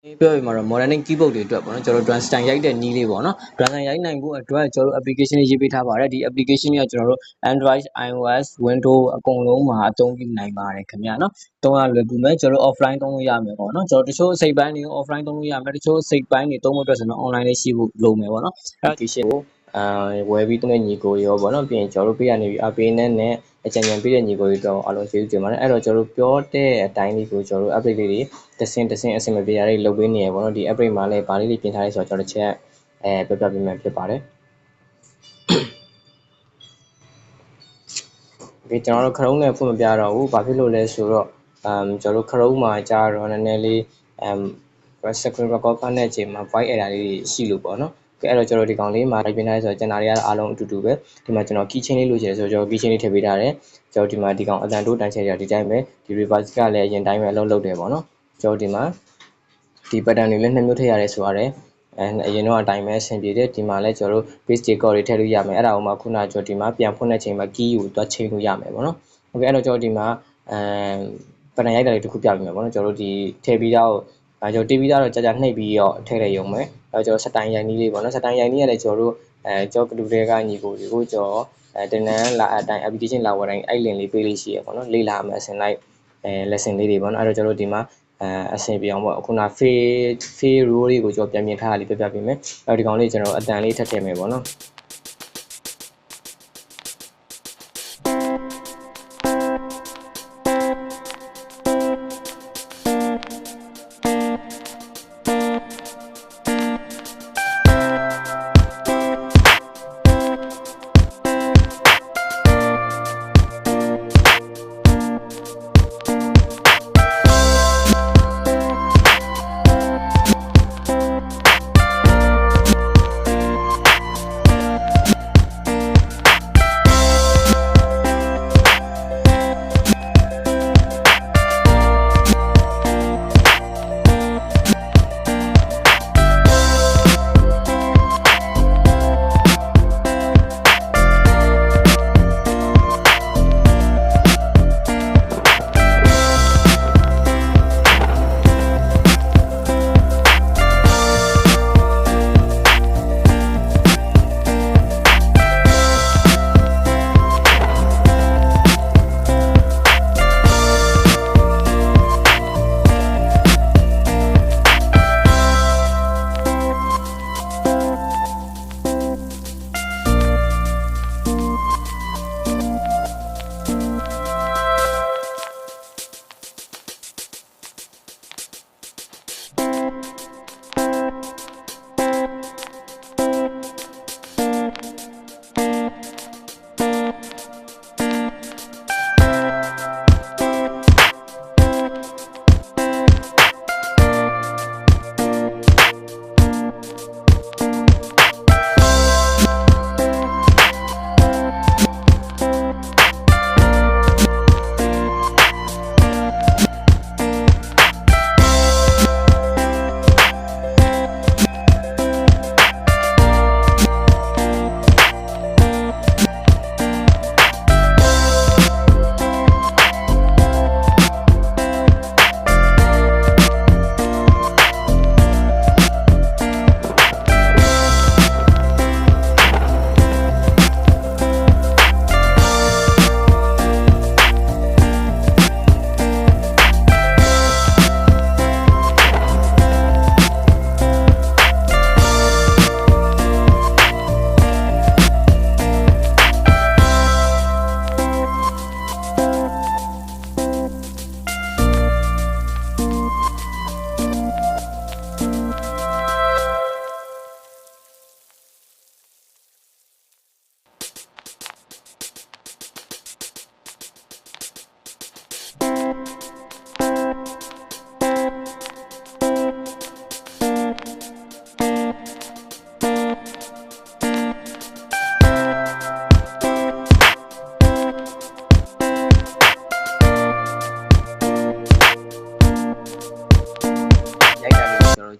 ပြောပြီးမှာတော့ modern keyboard တွေအတွက်ပေါ့နော်ကျွန်တော်တို့ drum style ရိုက်တဲ့နည်းလေးပေါ့နော် drum style ရိုက်နိုင်ဖို့အတွက်ကျွန်တော်တို့ application လေးရေးပေးထားပါတယ်ဒီ application ကကျွန်တော်တို့ Android iOS Windows အကုန်လုံးမှာအသုံးပြုနိုင်ပါတယ်ခင်ဗျာနော်သုံးရလွယ်ကူမယ်ကျွန်တော်တို့ offline သုံးလို့ရမယ်ပေါ့နော်ကျွန်တော်တချို့စိတ်ပိုင်းတွေ offline သုံးလို့ရမယ်တချို့စိတ်ပိုင်းတွေသုံးဖို့အတွက်ဆိုတော့ online လေးရှိဖို့လိုမယ်ပေါ့နော်အဲ့ application ကိုဝယ်ပြီးသုံးတဲ့ညီကိုရောပေါ့နော်ပြီးရင်ကျွန်တော်တို့ပေးရနေပြီးအပေးနဲ့အကြံဉာဏ်ပေးတဲ့ညီကိုတွေတော့အားလုံးကျေးဇူးတင်ပါတယ်အဲ့တော့ကျွန်တော်တို့ပြောတဲ့အတိုင်းလေးကိုကျွန်တော်တို့ update လေးတွေတစ်ဆင့်အဆင်မပြေရတဲ့လုပ်ပေးနေရပေါ့နော်ဒီ update မှာလည်းဗာလေးတွေပြင်ထားရဲဆိုတော့ကျွန်တော်တစ်ချက်ပြပြပေးမယ်ဖြစ်ပါတယ်ဒီကျွန်တော်တို့ Chrome နဲ့ဖွင့်မပြတော့ဘူးဘာဖြစ်လို့လဲဆိုတော့ကျွန်တော်တို့ Chrome မှာကြာတော့နည်းနည်းလေးscreen record ဖတ်တဲ့အချိန်မှာ voice error လေးတွေရှိလို့ပေါ့နော်အဲ့တော့ကျွန်တော်ဒီကောင်လေးမှာပြင်ထားရဲဆိုတော့ကျန်တာတွေအားလုံးအတူတူပဲဒီမှာကျွန်တော် keychain လေးလိုချင်တယ်ဆိုတော့ကျွန်တော် keychain လေးထည့်ပေးထားတယ်ကျွန်တော်ဒီမှာဒီကောင်အတန်တိုးတန်ချဲရဒီတိုင်းပဲဒီ reverse ကလည်းအရင်တိုင်းပဲအလုပ်လုပ်တယ်ပေါ့နော်ကျွန်တော်ဒီမှာဒီ pattern တွေလည်းနှစ်မျိုးထည့်ရတယ်ဆိုရတယ်အရင်တော့အတိုင်းပဲအဆင်ပြေတယ်ဒီမှာလည်းကျွန်တော်တို့ base decor တွေထည့်လို့ရမယ်အဲ့ဒါကိုမှခုနကကျွန်တော်ဒီမှာပြန်ဖွင့်တဲ့ချိန်မှာ key ကိုတွားချိန်လို့ရမယ်ပေါ့နော်โอเคအဲ့တော့ကျွန်တော်ဒီမှာpattern ရိုက်တာလေးတစ်ခုပြပေးမယ်ပေါ့နော်ကျွန်တော်တို့ဒီထည့်ပြီးတော့ကျွန်တော်တီးပြီးတော့ကြာနှိပ်ပြီးတော့ထည့်လိုက်ရုံပဲအဲ့တော့ကျွန်တော်စတိုင်ရိုက်နည်းလေးပေါ့နော်စတိုင်ရိုက်နည်းရတယ်ကျွန်တော်တို့ကျွန်တော်ကတူတွေကညီကိုတွေကိုကျွန်တော်တင်နန်းလာအတိုင်း application လာဝယ်တိုင်းအဲ့ link လေးပေးလေးရှိရပေါ့နော်လေ့လာမယ်အစဉ်လိုက်lesson လေးတွေပေါ့နော်အဲ့တော့ကျွန်တော်တို့ဒီမှာအဆင်ပြေအောင်ပေါ့ခုန fade row လေးကိုကျွန်တော်ပြန်ပြင်ထားတာလေးပြပြပေးမယ်အဲ့ဒီကောင်လေးကျွန်တော်အတန်လေးထပ်ထည့်မယ်ပေါ့နော်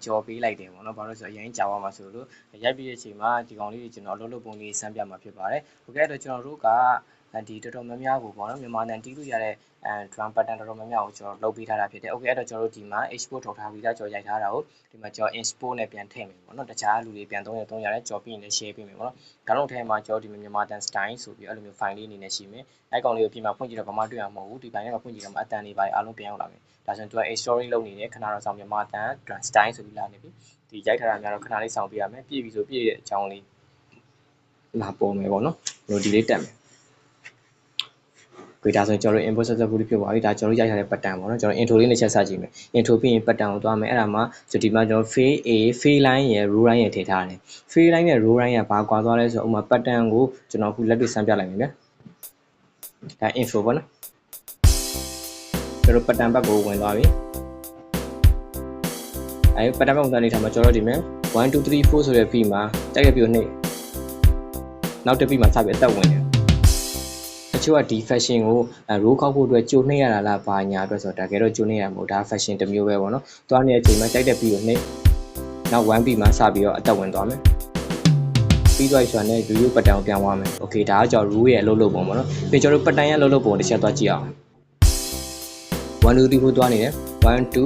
ကြော်ပေးလိုက်တယ်ပေါ့နော်ဘာလို့ဆိုတော့အရင်ကြာသွားမှာဆိုလို့ရိုက်ပြီးတဲ့အချိန်မှာဒီကောင်လေးတွေကျွန်တော်အလုပ်လုပ်ပုံလေးစမ်းပြမှာဖြစ်ပါတယ်โอเคအဲ့တော့ကျွန်တော်တို့က ဒီတော်တော်များများကိုပေါ့နော်မြန်မာတန်တီးလို့ရတဲ့drum pattern တော်တော်များများကိုကျွန်တော်လုပ်ပေးထားတာဖြစ်တယ် okay အဲ့တော့ကျွန်တော်တို့ဒီမှာ export ထုတ်ထားပြီးသားကျွန်တော်ရိုက်ထားတာကိုဒီမှာကျွန်တော် export နဲ့ပြန်ထည့်မယ်ပေါ့နော်တခြားလူတွေပြန်သုံးရတယ်ကျွန်တော်ပြီးရင်လည်း share ပေးမယ်ပေါ့နော်ဒါတော့ထဲမှာကျွန်တော်ဒီမြန်မာတန် style ဆိုပြီးအဲ့လိုမျိုး file လေးအနေနဲ့ရှိမယ်အဲ့ကောင်လေးကိုပြင်မှာဖွင့်ကြည့်တော့ဘာမှတွေ့ရမှာမဟုတ်ဘူးဒီပိုင်းထဲမှာဖွင့်ကြည့်တော့အတန်တွေပါအားလုံးပြန်ရောက်လာမယ်ဒါဆိုရင်သူက story လုပ်နေတယ်ခဏတော့ဆောင်မြန်မာတန် drum style ဆိုပြီးလာနေပြီဒီရိုက်ထားတာများတော့ခဏလေးဆောင်ပြရမယ်ပြည့်ပြီဆိုပြည့်တဲ့အကြောင်းလေးလာပေါ်မယ်ပေါ့နော်ကျွန်တော်ဒီလေးတက်မယ်ဒါဆိုရင်ကျွန်တော်တို့ input successfully ဖြစ်သွားပြီဒါကျွန်တော်တို့ရိုက်ထားတဲ့ pattern ပေါ့နော်ကျွန်တော် intro လေးနဲ့ချက်ဆက်ကြည့်မယ် intro ပြီးရင် pattern ကိုသွားမယ်အဲ့ဒါမှာဆိုဒီမှာကျွန်တော် fade a fade line ရယ် row line ရယ်ထည့်ထားတယ် fade line နဲ့ row line ကဘာကွာသွားလဲဆိုတော့ဥပမာ pattern ကိုကျွန်တော်အခုလက်တွေ့စမ်းပြလိုက်မယ်ဗျာဒါ intro ပေါ့နော်ကျွန်တော် pattern ဘက်ကိုဝင်သွားပြီအဲ့ pattern ဘက်ကိုသွားနေထားမှာကျွန်တော်ဒီမှာ1 2 3 4ဆိုတဲ့ beat မှာတိုက်ရပြီးနှိပ်နောက်တစ် beat မှာစပြီးအသက်ဝင်တယ်တချို့ကဒီ fashion ကိုrow ခောက်ဖို့အတွက်ကြိုနှိပ်ရတာလားဘာညာအတွက်ဆိုတော့တကယ်တော့ကြိုနှိပ်ရမှာမဟုတ်ဒါ fashion တစ်မျိုးပဲပေါ့နော်သွားနေတဲ့အချိန်မှာတိုက်တဲ့ beat ကိုနှိပ်နောက် 1 beat မှာစပြီးတော့အသက်ဝင်သွားမယ်ပြီးသွားပြီဆိုတာနဲ့ review pattern ကိုပြန်သွားမယ် okay ဒါကကျွန်တော် rule ရဲ့အလုပ်လုပ်ပုံပေါ့နော်ပြီးကျွန်တော်တို့ pattern ရဲ့အလုပ်လုပ်ပုံတစ်ချက်သွားကြည့်အောင်1 2 3 4သွားနေတယ်1 2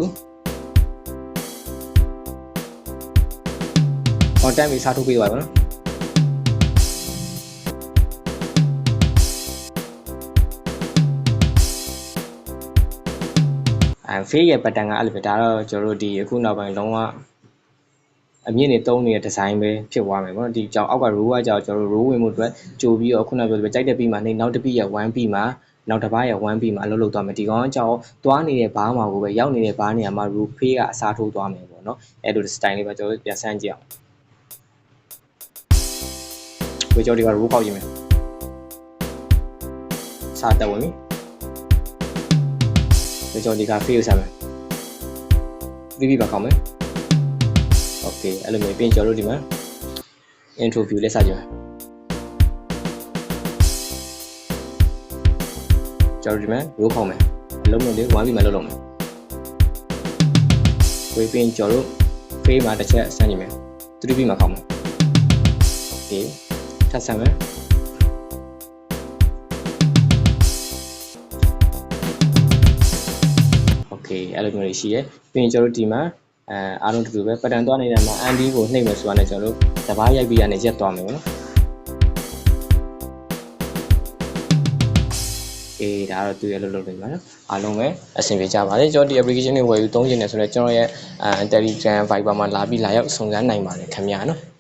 on time ပြီးစားထုတ်ပေးသွားပါနော်fade ရဲ့ pattern ကအဲ့လိုပဲဒါတော့ကျွန်တော်တို့ဒီအခုနောက်ပိုင်းလုံးဝအမြင့်နေတုံးနေတဲ့ design ပဲဖြစ်သွားမယ်ပေါ့နော်ဒီကြောင်အောက်က row ကကြောင်ကျွန်တော်တို့ row ဝင်မှုအတွက်ကြိုပြီးတော့ခုနပြောကြိုက်တဲ့ပြီးမှနေနောက်တစ်ပြီးရ1ပြီးမှနောက်တစ်ပါးရ1ပြီးမှအလုပ်လုပ်သွားမယ်ဒီကောင်ကြောင်သွားနေတဲ့ဘားမှာကိုပဲရောက်နေတဲ့ဘားနေရာမှာ row fade ကအစားထိုးသွားမယ်ပေါ့နော်အဲ့လို style လေးပါကျွန်တော်ပြန်ဆန်းကြည့်အောင်ကိုကြောင်ဒီက row ခောက်ကြည့်မယ်စားတက်ဝင်ပြီကျွန်တော်ဒီက fade ကိုဆက်မယ်ပြီးပါကောင်းမယ် okay အဲ့လိုမျိုးပြင်ကျွန်တော်တို့ဒီမှာ intro view လေးစကြည့်မယ်ကျွန်တော်ဒီမှာ row ခေါက်မယ်အလုံးလုံးလေး1ပြီးမှလုံးမယ်ကိုပြင်ကျွန်တော်တို့ fade မှာတစ်ချက်ဆန်းကြည့်မယ်3ပြီးမှခေါက်မယ် okay ထပ်ဆန်းမယ်အဲ့လိုမျိုးတွေရှိရပြီးရင်ကျွန်တော်တို့ဒီမှာအားလုံးတူတူပဲ pattern သွားနေတဲ့မှာ anti ကိုနှိပ်မယ်ဆိုတာနဲ့ကျွန်တော်တို့တပားရိုက်ပြီးရနေရက်သွားမယ်နော်ဒါတော့သူရဲ့လုပ်နေပါနော်အားလုံးပဲအဆင်ပြေကြပါစေကျွန်တော်ဒီ application တွေဝယ်ယူသုံးချင်တယ်ဆိုတော့ကျွန်တော်ရဲ့Telegram Viber မှာလာပြီးလာရောက်စုံစမ်းနိုင်ပါတယ်ခင်ဗျာနော်